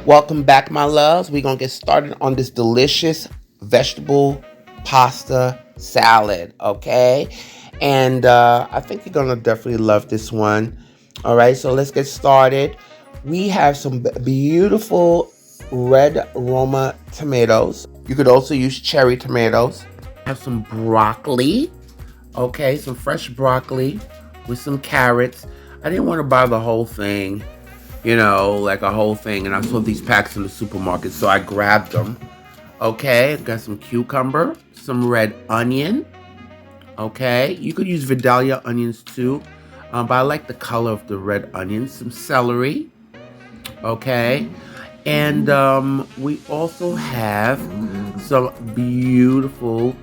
Welcome back, my loves. We're going to get started on this delicious vegetable pasta salad, okay? And I think you're going to definitely love this one. All right, so let's get started. We have some beautiful red Roma tomatoes. You could also use cherry tomatoes. Have some broccoli, okay? Some fresh broccoli with some carrots. I didn't want to buy the whole thing, like a whole thing. And I saw these packs in the supermarket, so I grabbed them. Okay, got some cucumber, some red onion. Okay, you could use Vidalia onions too, but I like the color of the red onions. Some celery. Okay, and we also have some beautiful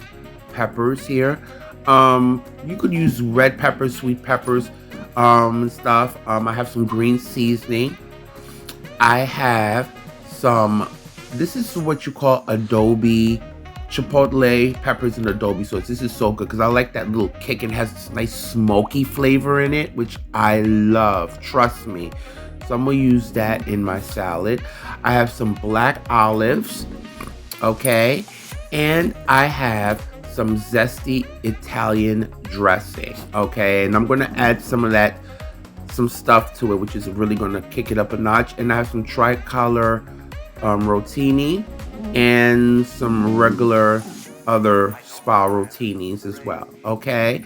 peppers here. You could use red peppers, sweet peppers, and stuff. I have some green seasoning. I have some, this is what you call Adobe Chipotle peppers and Adobe sauce. This is so good because I like that little kick. It has this nice smoky flavor in it, which I love. Trust me. So I'm going to use that in my salad. I have some black olives. Okay. And I have some zesty Italian dressing. Okay. And I'm going to add some stuff to it, which is really going to kick it up a notch. And I have some tricolor rotini and some regular other spa rotinis as well. Okay,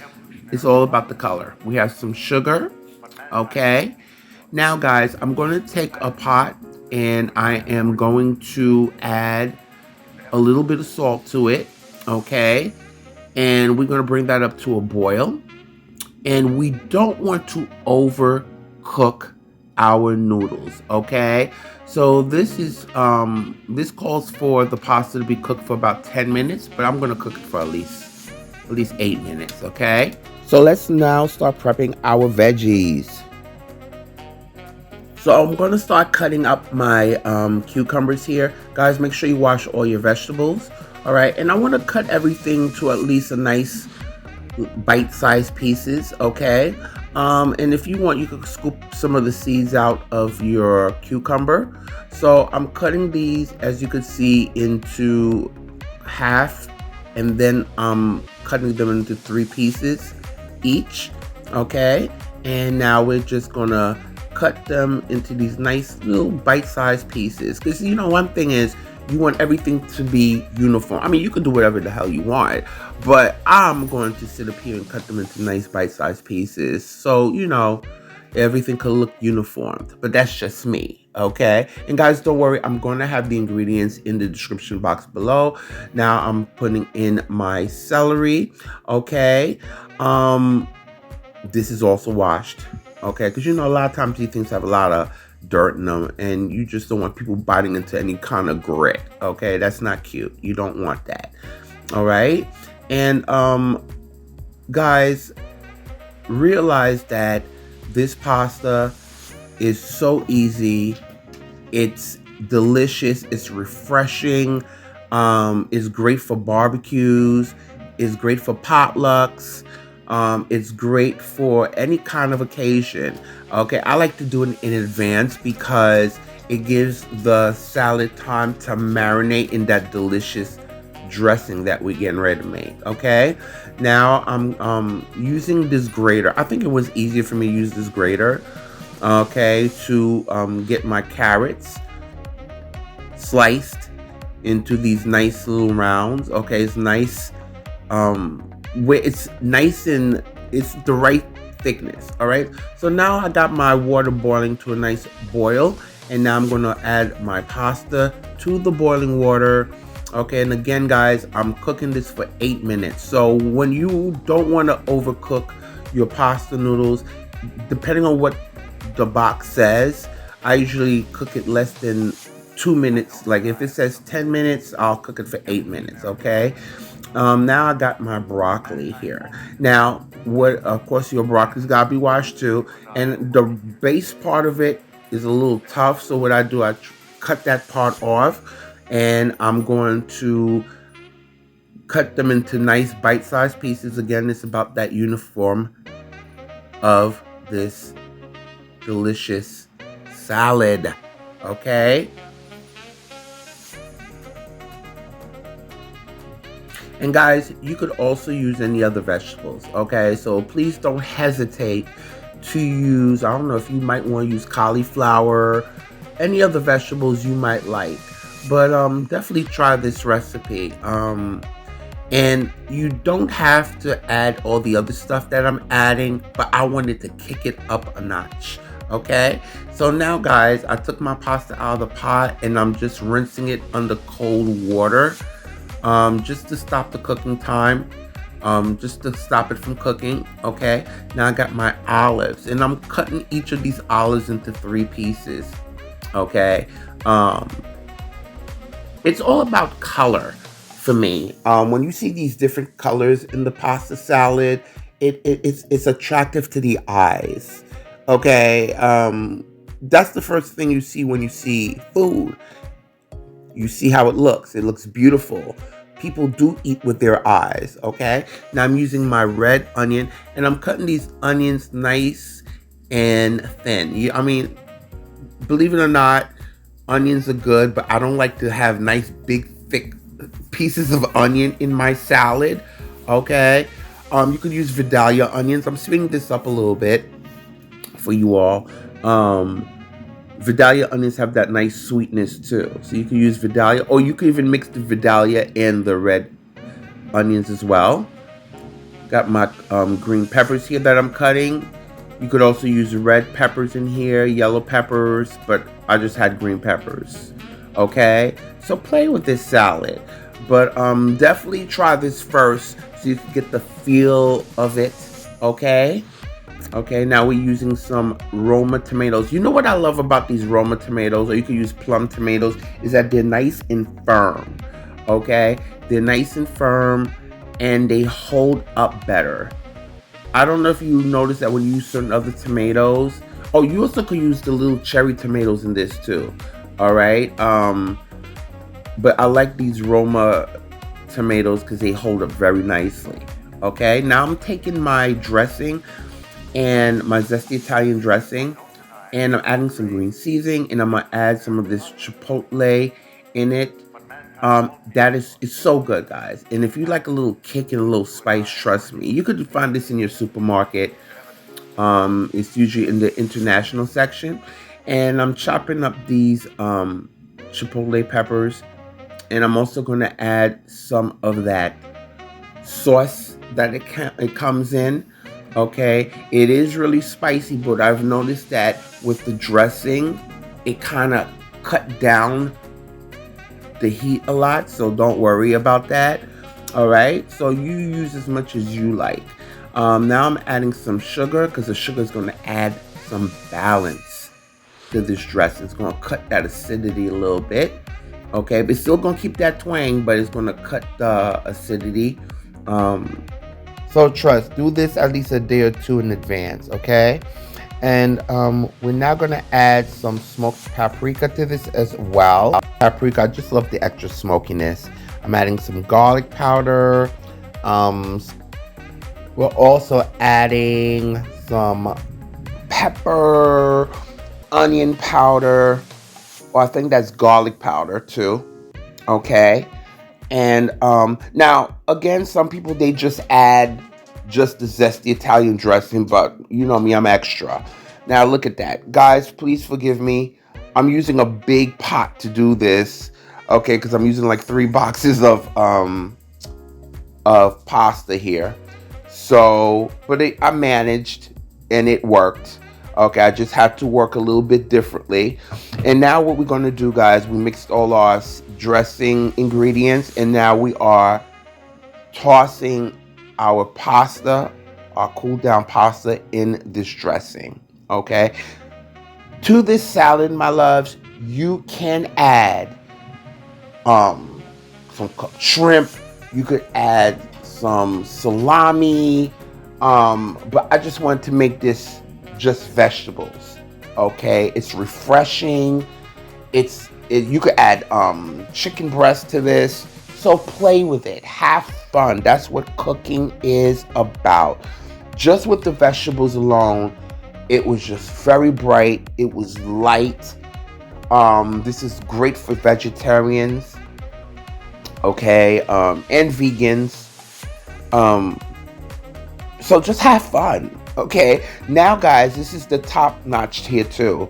it's all about the color. We have some sugar. Okay, now guys, I'm going to take a pot and I am going to add a little bit of salt to it. Okay, and we're going to bring that up to a boil. And we don't want to overcook our noodles, okay? So this calls for the pasta to be cooked for about 10 minutes, but I'm gonna cook it for at least 8 minutes, okay? So let's now start prepping our veggies. So I'm gonna start cutting up my cucumbers here. Guys, make sure you wash all your vegetables, all right? And I wanna cut everything to at least a nice bite-sized pieces, okay? And if you want, you could scoop some of the seeds out of your cucumber. So I'm cutting these, as you can see, into half, and then I'm cutting them into 3 pieces each, okay? And now we're just gonna cut them into these nice little bite-sized pieces, because one thing is, you want everything to be uniform. I mean, you can do whatever the hell you want, but I'm going to sit up here and cut them into nice bite-sized pieces, so everything could look uniformed. But that's just me, okay? And guys, don't worry, I'm going to have the ingredients in the description box below. Now I'm putting in my celery, okay? This is also washed, okay? Because a lot of times these things have a lot of dirt in them, and you just don't want people biting into any kind of grit, okay? That's not cute. You don't want that, all right? And guys, realize that this pasta is so easy. It's delicious. It's refreshing. It's great for barbecues. It's great for potlucks. It's great for any kind of occasion. Okay, I like to do it in advance because it gives the salad time to marinate in that delicious dressing that we're getting ready to make. Okay, now I'm using this grater. I think it was easier for me to use this grater, okay, to get my carrots sliced into these nice little rounds. Okay, it's nice, where it's nice and it's the right thickness. All right, so now I got my water boiling to a nice boil, and now I'm gonna add my pasta to the boiling water. Okay, and again, guys, I'm cooking this for 8 minutes. So when you don't want to overcook your pasta noodles, depending on what the box says, I usually cook it less than 2 minutes. Like if it says 10 minutes, I'll cook it for 8 minutes. Okay. Now I got my broccoli here. Now, of course, your broccoli's gotta be washed too, and the base part of it is a little tough. So what I do, I cut that part off, and I'm going to cut them into nice bite-sized pieces. Again, it's about that uniform of this delicious salad. Okay, And guys, you could also use any other vegetables, okay? So please don't hesitate to use, I don't know if you might want to use cauliflower, any other vegetables you might like. But definitely try this recipe. And you don't have to add all the other stuff that I'm adding, but I wanted to kick it up a notch. Okay, so now guys, I took my pasta out of the pot and I'm just rinsing it under cold water, just to stop the cooking time, just to stop it from cooking. Okay, now I got my olives and I'm cutting each of these olives into 3 pieces. Okay, um, it's all about color for me. When you see these different colors in the pasta salad, it's attractive to the eyes. Okay, that's the first thing you see when you see food. You see how it looks. It looks beautiful. People do eat with their eyes. Okay, now I'm using my red onion and I'm cutting these onions nice and thin. I mean, believe it or not, onions are good, but I don't like to have nice, big, thick pieces of onion in my salad. Okay, you could use Vidalia onions. I'm speeding this up a little bit for you all. Vidalia onions have that nice sweetness too, so you can use Vidalia, or you can even mix the Vidalia and the red onions as well. Got my green peppers here that I'm cutting. You could also use red peppers in here, yellow peppers, but I just had green peppers. Okay, so play with this salad, but definitely try this first so you can get the feel of it. Okay. Okay, now we're using some Roma tomatoes. You know what I love about these Roma tomatoes, or you can use plum tomatoes, is that they're nice and firm. Okay, they're nice and firm and they hold up better. I don't know if you notice that when you use certain other tomatoes. Oh, you also could use the little cherry tomatoes in this too. All right. But I like these Roma tomatoes because they hold up very nicely. Okay. Now I'm taking my dressing and my zesty Italian dressing, and I'm adding some green seasoning, and I'm gonna add some of this chipotle in it. That is, it's so good, guys. And if you like a little kick and a little spice, trust me, you could find this in your supermarket. It's usually in the international section. And I'm chopping up these chipotle peppers, and I'm also gonna add some of that sauce that it comes in. Okay, it is really spicy, but I've noticed that with the dressing, it kind of cut down the heat a lot, so don't worry about that. All right, so you use as much as you like. Now I'm adding some sugar because the sugar is going to add some balance to this dressing. It's going to cut that acidity a little bit. Okay, but it's still going to keep that twang, but it's going to cut the acidity. So trust, do this at least a day or two in advance, okay? And we're now gonna add some smoked paprika to this as well. Paprika, I just love the extra smokiness. I'm adding some garlic powder. We're also adding some pepper, onion powder, or I think that's garlic powder too, okay? And now, again, some people, they just add just the zesty Italian dressing, but you know me, I'm extra. Now, look at that. Guys, please forgive me. I'm using a big pot to do this, okay, because I'm using like 3 boxes of pasta here. So, but I managed and it worked. Okay, I just had to work a little bit differently. And now what we're going to do, guys, we mixed all our dressing ingredients, and now we are tossing our pasta, our cool down pasta, in this dressing. Okay, to this salad, my loves, you can add some shrimp. You could add some salami, but I just wanted to make this just vegetables. Okay, it's refreshing. You could add chicken breast to this. So play with it, have fun. That's what cooking is about. Just with the vegetables alone, it was just very bright. It was light. This is great for vegetarians. okay, and vegans. Um, so just have fun, okay? Now, guys, this is the top notch here too.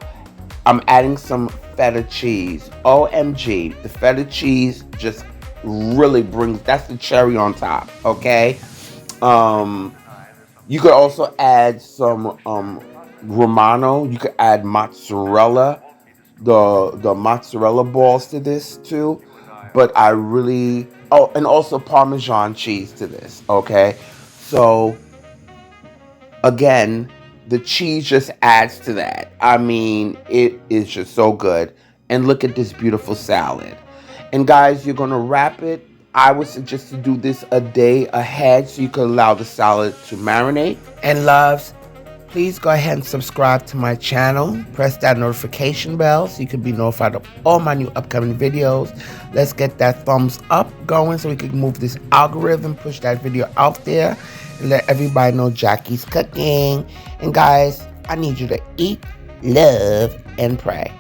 I'm adding some feta cheese. OMG, the feta cheese just really brings, that's the cherry on top, okay? Um, you could also add some Romano. You could add mozzarella, the mozzarella balls to this too. But I really, oh, and also Parmesan cheese to this, okay? So again, the cheese just adds to that. I mean, it is just so good. And look at this beautiful salad. And guys, you're gonna wrap it. I would suggest to do this a day ahead so you can allow the salad to marinate. And loves, please go ahead and subscribe to my channel. Press that notification bell so you can be notified of all my new upcoming videos. Let's get that thumbs up going so we can move this algorithm, push that video out there, and let everybody know Jackie's cooking. And guys, I need you to eat, love, and pray.